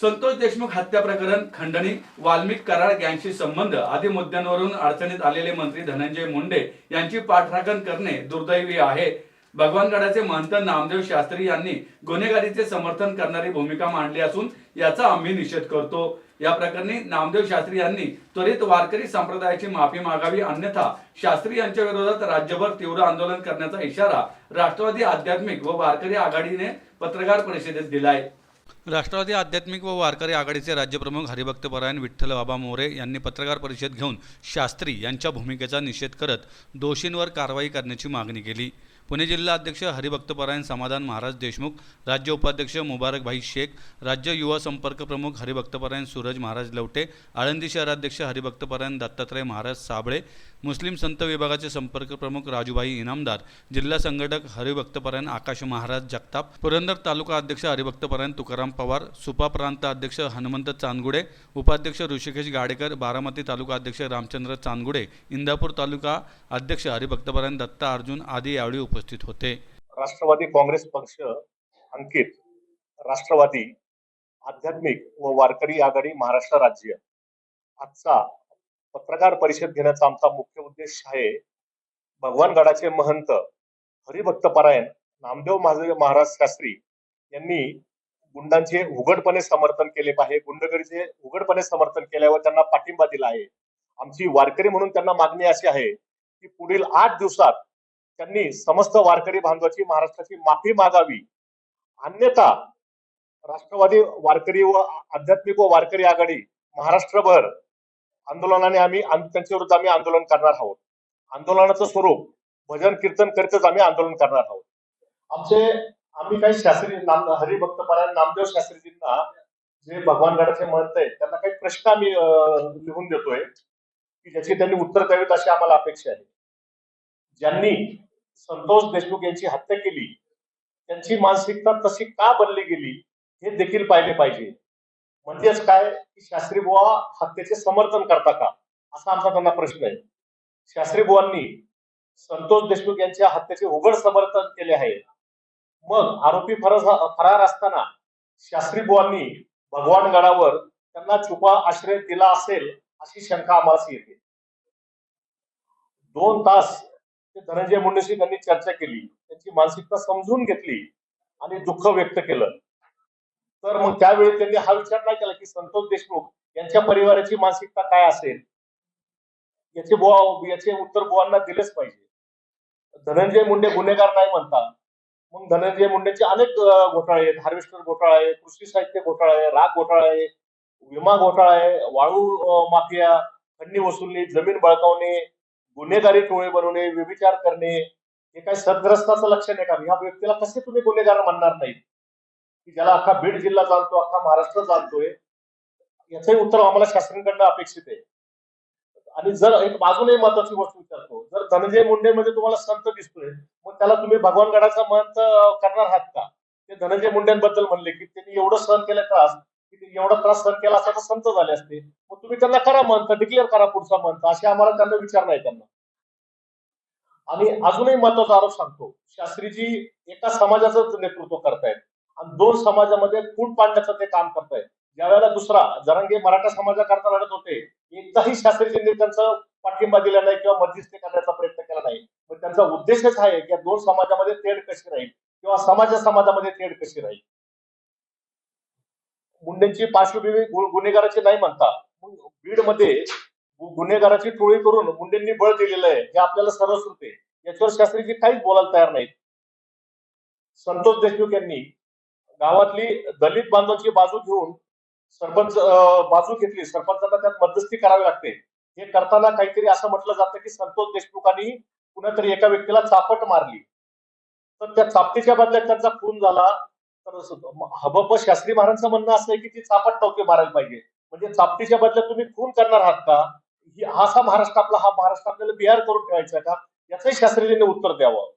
संतोष देशमुख हत्या प्रकरण खंडणी, वाल्मिक कराड गँगशी संबंध आदी मुद्द्यांवरून अडचणीत आलेले मंत्री धनंजय मुंडे यांची पाठराखण करणे दुर्दैवी आहे. भगवानगडाचे महंत नामदेव शास्त्री यांनी गुन्हेगारीचे समर्थन करणारी भूमिका मांडली असून याचा आम्ही निषेध करतो. या प्रकरणी नामदेव शास्त्री यांनी त्वरित वारकरी संप्रदायाची माफी मागावी, अन्यथा शास्त्री यांच्या विरोधात राज्यभर तीव्र आंदोलन करण्याचा इशारा राष्ट्रवादी आध्यात्मिक व वारकरी आघाडीने पत्रकार परिषदेत दिलाय. राष्ट्रवादी आध्यात्मिक व वारकरी आघाडीचे राज्यप्रमुख हरिभक्तपरायण विठ्ठल बाबा मोरे यांनी पत्रकार परिषद घेऊन शास्त्री यांच्या भूमिकेचा निषेध करत दोषींवर कारवाई करण्याची मागणी केली. पुणे जिल्हा अध्यक्ष हरिभक्तपरायण समाधान महाराज देशमुख, राज्य उपाध्यक्ष मुबारकभाई शेख, राज्य युवा संपर्क प्रमुख हरिभक्तपरायण सूरज महाराज लवटे, आळंदी शहराध्यक्ष हरिभक्तपरायण दत्तात्रय महाराज साबळे, मुस्लिम संत विभागाचे संपर्क प्रमुख राजूभाई इनामदार, जिल्हा संघटक हरिभक्तपरायण आकाश महाराज जगताप, पुरंदर तालुका अध्यक्ष हरिभक्तपरायण तुकाराम पवार, सुपा प्रांत अध्यक्ष हनुमंत चांदगुडे, उपाध्यक्ष ऋषिकेश गाडेकर, बारामती तालुका अध्यक्ष रामचंद्र चांदगुडे, इंदापूर तालुका अध्यक्ष हरिभक्तपरायण दत्ता अर्जुन आदी यावेळी उपस्थित होते. राष्ट्रवादी काँग्रेस पक्ष अंकित राष्ट्रवादी आध्यात्मिक व वारकरी आघाडी महाराष्ट्र राज्य आजचा पत्रकार परिषद घेण्याचा आमचा मुख्य उद्देश आहे. भगवानगडाचे महंत हरिभक्तपरायण नामदेव महाराज शास्त्री यांनी गुंडांचे उघडपणे समर्थन केले पाहिजे, गुंडगिरीचे उघडपणे समर्थन केल्यावर त्यांना पाठिंबा दिला आहे. आमची वारकरी म्हणून त्यांना मागणी अशी आहे की पुढील 8 दिवसात त्यांनी समस्त वारकरी बांधवाची महाराष्ट्राची माफी मागावी, अन्यथा राष्ट्रवादी वारकरी व आध्यात्मिक व वारकरी आघाडी महाराष्ट्रभर आंदोलनाने त्यांच्या विरुद्ध आम्ही आंदोलन करणार आहोत. आंदोलनाचं स्वरूप भजन कीर्तन करीतच आम्ही आंदोलन करणार आहोत. आम्ही काही शास्त्री हरिभक्तपरायण नामदेव शास्त्रीजींना जे भगवानगडाचे महंत आहेत त्यांना काही प्रश्न आम्ही लिहून देतोय की ज्याची त्यांनी उत्तर द्यावीत अशी आम्हाला अपेक्षा आहे. ज्यांनी संतोष देशमुख यांची हत्या केली त्यांची मानसिकता तशी का बनली गेली हे देखील पाहिले पाहिजे. म्हणजेच काय की शास्त्री बुवा हत्येचे समर्थन करता का, असा आमचा त्यांना प्रश्न आहे. शास्त्री बुवांनी संतोष देशमुख यांच्या हत्येचे उघड समर्थन केले आहे. मग आरोपी फरार असताना शास्त्री बुवांनी भगवानगडावर त्यांना छुपा आश्रय दिला असेल अशी शंका आम्हाला येते. 2 तास धनंजय मुंडेशी त्यांनी चर्चा केली, त्यांची मानसिकता समजून घेतली आणि दुःख व्यक्त केलं. तर मग त्यावेळी त्यांनी हा विचार नाही केला की संतोष देशमुख यांच्या परिवाराची मानसिकता काय असेल, याचे उत्तर बुवांना दिलेच पाहिजे. धनंजय मुंडे गुन्हेगार नाही म्हणता, मग धनंजय मुंडेचे अनेक घोटाळे आहेत. हार्वेस्टर घोटाळा आहे, कृषी साहित्य घोटाळा आहे, राग घोटाळा आहे, विमा घोटाळा आहे, वाळू माफिया, खंडणी वसुली, जमीन बळकावणे, गुन्हेगारी टोळे बनवणे, व्यभिचार करणे, हे काही सद्ग्रस्ताचं लक्षण आहे का? ह्या व्यक्तीला कसे तुम्ही गुन्हेगार म्हणणार नाही की ज्याला अख्खा बीड जिल्हा जाणतो, अख्खा महाराष्ट्र जाणतोय? याचंही उत्तर आम्हाला शास्त्रींकडनं अपेक्षित आहे. आणि जर एक अजूनही महत्वाची गोष्ट विचारतो, जर धनंजय मुंडे म्हणजे तुम्हाला संत दिसतोय, मग त्याला तुम्ही भगवानगडाचा महंत करणार आहात का? ते धनंजय मुंडेंबद्दल म्हणले की त्यांनी एवढं सहन केलं त्रास, की एवढा त्रास सहन केला असता तर संत झाले असते. मग तुम्ही त्यांना करा महंत, डिक्लेअर करा पुढचा महंत, असे आम्हाला त्यांना विचार नाही त्यांना. आणि अजूनही महत्वाचा आरोप सांगतो, शास्त्रीजी एका समाजाचं नेतृत्व करतायत आणि 2 समाजामध्ये फूट पाडण्याचं ते काम करतायत. ज्यावेळेला दुसरा जरांगे मराठा समाजाकरता लढत होते, एकदाही शास्त्रीजींनी त्यांचा पाठिंबा दिला नाही किंवा मध्यस्थी करण्याचा प्रयत्न केला नाही. मग त्यांचा उद्देशच आहे की 2 समाजामध्ये तेढ कशी राहील किंवा समाजामध्ये तेढ कशी राहील. मुंडेंची पार्श्वभूमी गुन्हेगाराची नाही म्हणता, बीडमध्ये गुन्हेगाराची टोळी करून मुंडेंनी बळ दिलेलं आहे हे आपल्याला सर्वश्रुत आहे. याच्यावर शास्त्रीजी काहीच बोलायला तयार नाहीत. संतोष देशमुख यांनी गावातली दलित बांधवांची बाजू घेऊन बाजू घेतली, सरपंचांना त्यात मध्यस्थी करावी लागते. हे करताना काहीतरी असं म्हटलं जातं की संतोष देशमुखांनी कुणातरी एका व्यक्तीला चापट मारली, तर त्या चापटीच्या बदल्यात त्यांचा खून झाला. तर हबप शास्त्री महाराजांचं म्हणणं असं आहे की ती चापट नव्हती मारायला पाहिजे. म्हणजे चापटीच्या बदल्यात तुम्ही खून करणार आहात का? असा महाराष्ट्र आपला, हा महाराष्ट्र आपल्याला बिहार करून ठेवायचा का? याचंही शास्त्रीजींनी उत्तर द्यावं.